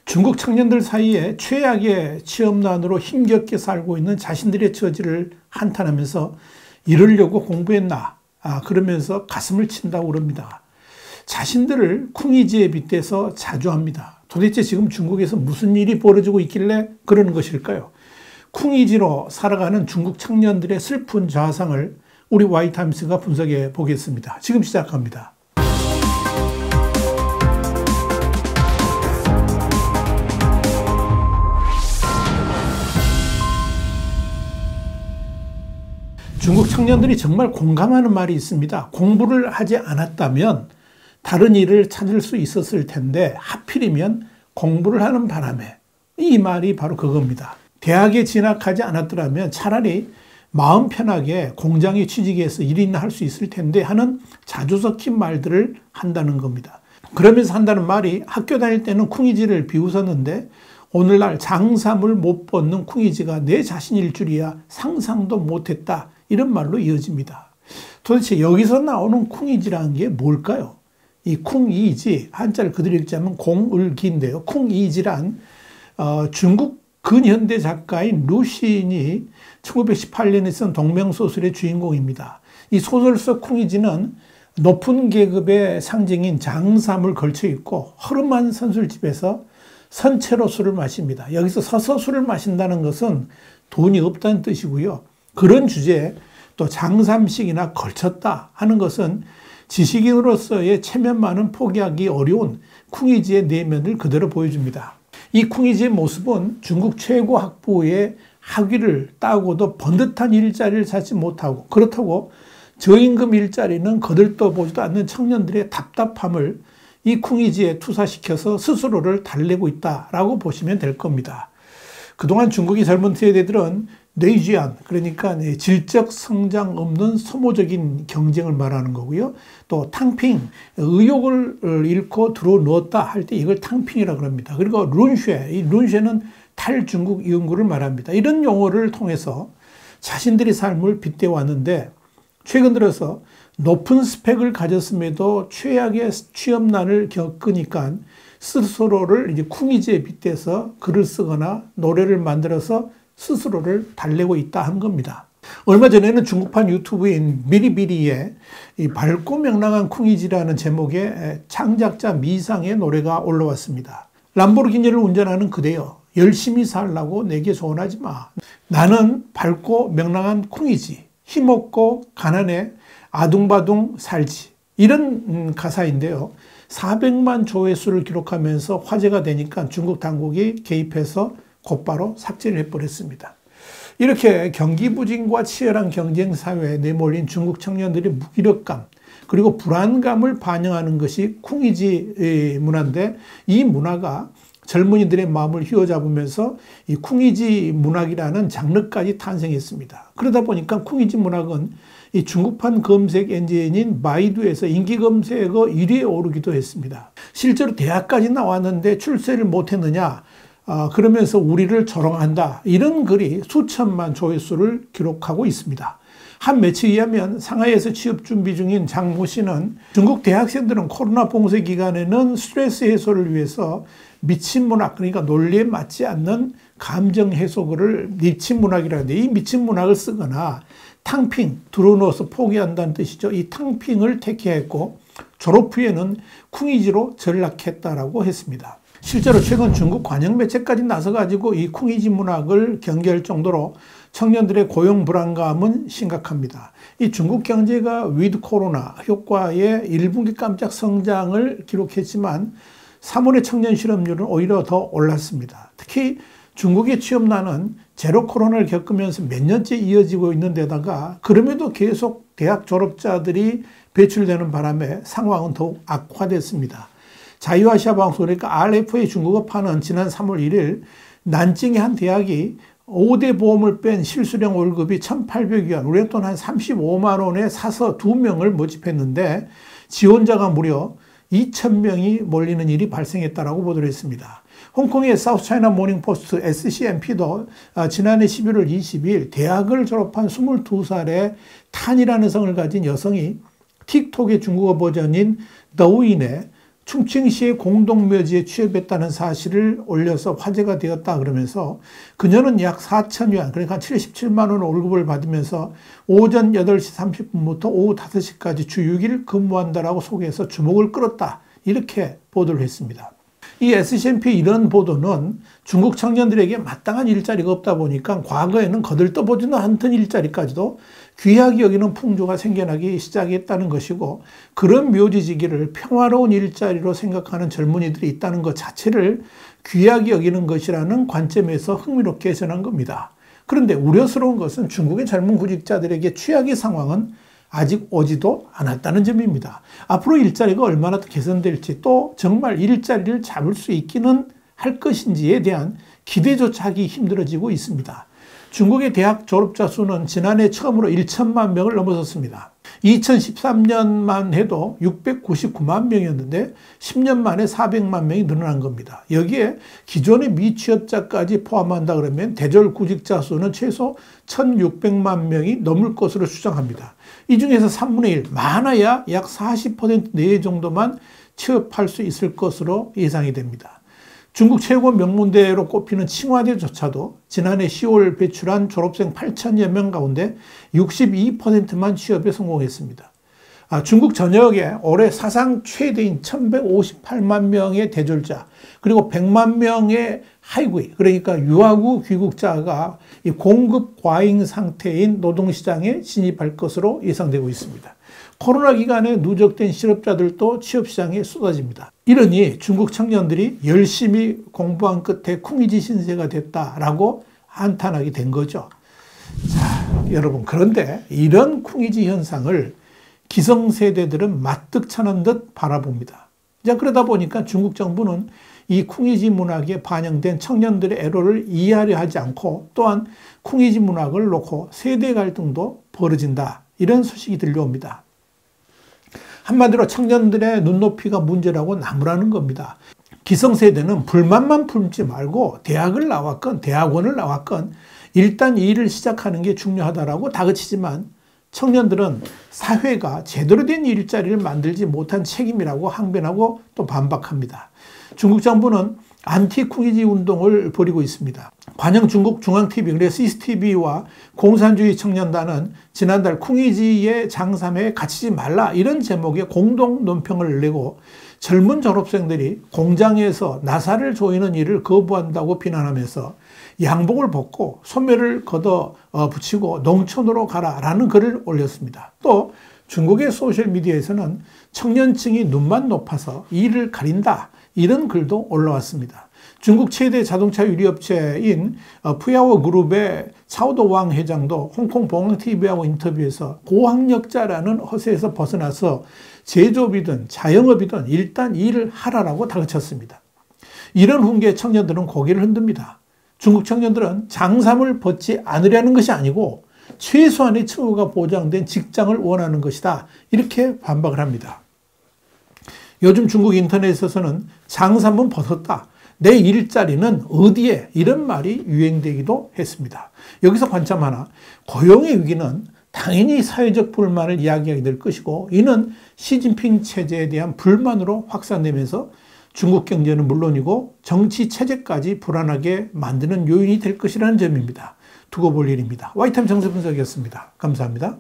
중국 청년들 사이에 최악의 취업난으로 힘겹게 살고 있는 자신들의 처지를 한탄하면서 이러려고 공부했나? 그러면서 가슴을 친다고 그럽니다. 자신들을 쿵이지에 빗대서 자주합니다. 도대체 지금 중국에서 무슨 일이 벌어지고 있길래 그러는 것일까요? 쿵이지로 살아가는 중국 청년들의 슬픈 좌상을 우리 Y타임스가 분석해 보겠습니다. 지금 시작합니다. 중국 청년들이 정말 공감하는 말이 있습니다. 공부를 하지 않았다면 다른 일을 찾을 수 있었을 텐데 하필이면 공부를 하는 바람에, 이 말이 바로 그겁니다. 대학에 진학하지 않았더라면 차라리 마음 편하게 공장에 취직해서 일이나 할 수 있을 텐데 하는 자주 섞인 말들을 한다는 겁니다. 그러면서 한다는 말이 학교 다닐 때는 쿵이지를 비웃었는데 오늘날 장삼을 못 벗는 쿵이지가 내 자신일 줄이야 상상도 못했다. 이런 말로 이어집니다. 도대체 여기서 나오는 쿵이지라는 게 뭘까요? 이 쿵이지, 한자를 그대로 읽자면 공을기인데요. 쿵이지란 중국 근현대 작가인 루시인이 1918년에 쓴 동명소설의 주인공입니다. 이 소설 속 쿵이지는 높은 계급의 상징인 장삼을 걸쳐 입고 허름한 선술집에서 선체로 술을 마십니다. 여기서 서서 술을 마신다는 것은 돈이 없다는 뜻이고요. 그런 주제에 또 장삼식이나 걸쳤다 하는 것은 지식인으로서의 체면만은 포기하기 어려운 쿵이지의 내면을 그대로 보여줍니다. 이 쿵이지의 모습은 중국 최고 학부의 학위를 따고도 번듯한 일자리를 찾지 못하고, 그렇다고 저임금 일자리는 거들떠보지도 않는 청년들의 답답함을 이 쿵이지에 투사시켜서 스스로를 달래고 있다라고 보시면 될 겁니다. 그동안 중국의 젊은 세대들은 뇌지안, 그러니까 질적 성장 없는 소모적인 경쟁을 말하는 거고요. 또 탕핑, 의욕을 잃고 들어 넣었다 할 때 이걸 탕핑이라고 합니다. 그리고 룬쉐, 이 룬쉐는 탈중국 연구를 말합니다. 이런 용어를 통해서 자신들의 삶을 빗대왔는데 최근 들어서 높은 스펙을 가졌음에도 최악의 취업난을 겪으니까 스스로를 이제 쿵이지에 빗대서 글을 쓰거나 노래를 만들어서 스스로를 달래고 있다 한 겁니다. 얼마 전에는 중국판 유튜브인 미리비리에 이 밝고 명랑한 쿵이지라는 제목의 창작자 미상의 노래가 올라왔습니다. 람보르기니를 운전하는 그대여, 열심히 살라고 내게 조언하지 마. 나는 밝고 명랑한 쿵이지, 힘없고 가난해 아둥바둥 살지. 이런 가사인데요. 400만 조회수를 기록하면서 화제가 되니까 중국 당국이 개입해서 곧바로 삭제를 해버렸습니다. 이렇게 경기부진과 치열한 경쟁 사회에 내몰린 중국 청년들의 무기력감 그리고 불안감을 반영하는 것이 쿵이지 문화인데, 이 문화가 젊은이들의 마음을 휘어잡으면서 이 쿵이지 문학이라는 장르까지 탄생했습니다. 그러다 보니까 쿵이지 문학은 이 중국판 검색 엔진인 바이두에서 인기 검색어 1위에 오르기도 했습니다. 실제로 대학까지 나왔는데 출세를 못했느냐, 그러면서 우리를 조롱한다, 이런 글이 수천만 조회수를 기록하고 있습니다. 한 매체에 의하면 상하이에서 취업 준비 중인 장모 씨는 중국 대학생들은 코로나 봉쇄 기간에는 스트레스 해소를 위해서 미친 문학, 그러니까 논리에 맞지 않는 감정 해소글을 미친 문학이라고 하는데, 이 미친 문학을 쓰거나 탕핑, 들어누워서 포기한다는 뜻이죠. 이 탕핑을 택했고 졸업 후에는 쿵이지로 전락했다라고 했습니다. 실제로 최근 중국 관영 매체까지 나서가지고 이 쿵이지 문학을 경계할 정도로 청년들의 고용 불안감은 심각합니다. 이 중국 경제가 위드 코로나 효과의 1분기 깜짝 성장을 기록했지만 3월의 청년 실업률은 오히려 더 올랐습니다. 특히 중국의 취업난은 제로 코로나를 겪으면서 몇 년째 이어지고 있는 데다가 그럼에도 계속 대학 졸업자들이 배출되는 바람에 상황은 더욱 악화됐습니다. 자유아시아 방송, 그러니까 RFA 중국어판은 지난 3월 1일 난징의 한 대학이 5대 보험을 뺀 실수령 월급이 1,800위안, 우리 돈 한 35만 원에 사서 2명을 모집했는데 지원자가 무려 2,000명이 몰리는 일이 발생했다고 보도를 했습니다. 홍콩의 사우스차이나 모닝포스트 SCMP도 지난해 11월 22일 대학을 졸업한 22살의 탄이라는 성을 가진 여성이 틱톡의 중국어 버전인 더우인에 충칭시의 공동묘지에 취업했다는 사실을 올려서 화제가 되었다 그러면서 그녀는 약 4,000위안, 그러니까 77만 원 월급을 받으면서 오전 8시 30분부터 오후 5시까지 주 6일 근무한다라고 소개해서 주목을 끌었다. 이렇게 보도를 했습니다. 이 SCMP 이런 보도는 중국 청년들에게 마땅한 일자리가 없다 보니까 과거에는 거들떠보지도 않던 일자리까지도 귀하게 여기는 풍조가 생겨나기 시작했다는 것이고, 그런 묘지지기를 평화로운 일자리로 생각하는 젊은이들이 있다는 것 자체를 귀하게 여기는 것이라는 관점에서 흥미롭게 해석한 겁니다. 그런데 우려스러운 것은 중국의 젊은 구직자들에게 취약의 상황은 아직 오지도 않았다는 점입니다. 앞으로 일자리가 얼마나 더 개선될지, 또 정말 일자리를 잡을 수 있기는 할 것인지에 대한 기대조차 하기 힘들어지고 있습니다. 중국의 대학 졸업자 수는 지난해 처음으로 1천만 명을 넘어섰습니다. 2013년만 해도 699만 명이었는데 10년 만에 400만 명이 늘어난 겁니다. 여기에 기존의 미취업자까지 포함한다 그러면 대졸 구직자 수는 최소 1600만 명이 넘을 것으로 추정합니다. 이 중에서 3분의 1, 많아야 약 40% 내외 정도만 취업할 수 있을 것으로 예상이 됩니다. 중국 최고 명문대로 꼽히는 칭화대조차도 지난해 10월 배출한 졸업생 8천여 명 가운데 62%만 취업에 성공했습니다. 중국 전역에 올해 사상 최대인 1158만 명의 대졸자, 그리고 100만 명의 하이구이, 그러니까 유아구 귀국자가 이 공급 과잉 상태인 노동시장에 진입할 것으로 예상되고 있습니다. 코로나 기간에 누적된 실업자들도 취업시장에 쏟아집니다. 이러니 중국 청년들이 열심히 공부한 끝에 쿵이지 신세가 됐다라고 한탄하게 된 거죠. 자, 여러분, 그런데 이런 쿵이지 현상을 기성세대들은 마뜩 쳐는 바라봅니다. 자, 그러다 보니까 중국 정부는 이 쿵이지 문학에 반영된 청년들의 애로를 이해하려 하지 않고, 또한 쿵이지 문학을 놓고 세대 갈등도 벌어진다, 이런 소식이 들려옵니다. 한마디로 청년들의 눈높이가 문제라고 나무라는 겁니다. 기성세대는 불만만 품지 말고 대학을 나왔건 대학원을 나왔건 일단 이 일을 시작하는 게 중요하다라고 다그치지만, 청년들은 사회가 제대로 된 일자리를 만들지 못한 책임이라고 항변하고 또 반박합니다. 중국 정부는 안티쿵이지 운동을 벌이고 있습니다. 관영 중국 중앙TV, 그래서 CCTV와 공산주의 청년단은 지난달 쿵이지의 장삼에 갇히지 말라, 이런 제목의 공동 논평을 내고 젊은 졸업생들이 공장에서 나사를 조이는 일을 거부한다고 비난하면서 양복을 벗고 소매를 걷어 붙이고 농촌으로 가라라는 글을 올렸습니다. 또 중국의 소셜미디어에서는 청년층이 눈만 높아서 이를 가린다, 이런 글도 올라왔습니다. 중국 최대 자동차 유리업체인 푸야오 그룹의 차오도왕 회장도 홍콩 봉황TV하고 인터뷰에서 고학력자라는 허세에서 벗어나서 제조업이든 자영업이든 일단 일을 하라라고 다그쳤습니다. 이런 훈계에 청년들은 고개를 흔듭니다. 중국 청년들은 장삼을 벗지 않으려는 것이 아니고 최소한의 처우가 보장된 직장을 원하는 것이다, 이렇게 반박을 합니다. 요즘 중국 인터넷에서는 장삼은 벗었다, 내 일자리는 어디에, 이런 말이 유행되기도 했습니다. 여기서 관점 하나, 고용의 위기는 당연히 사회적 불만을 이야기하게 될 것이고, 이는 시진핑 체제에 대한 불만으로 확산되면서 중국 경제는 물론이고 정치 체제까지 불안하게 만드는 요인이 될 것이라는 점입니다. 두고 볼 일입니다. 와이타임 정세 분석이었습니다. 감사합니다.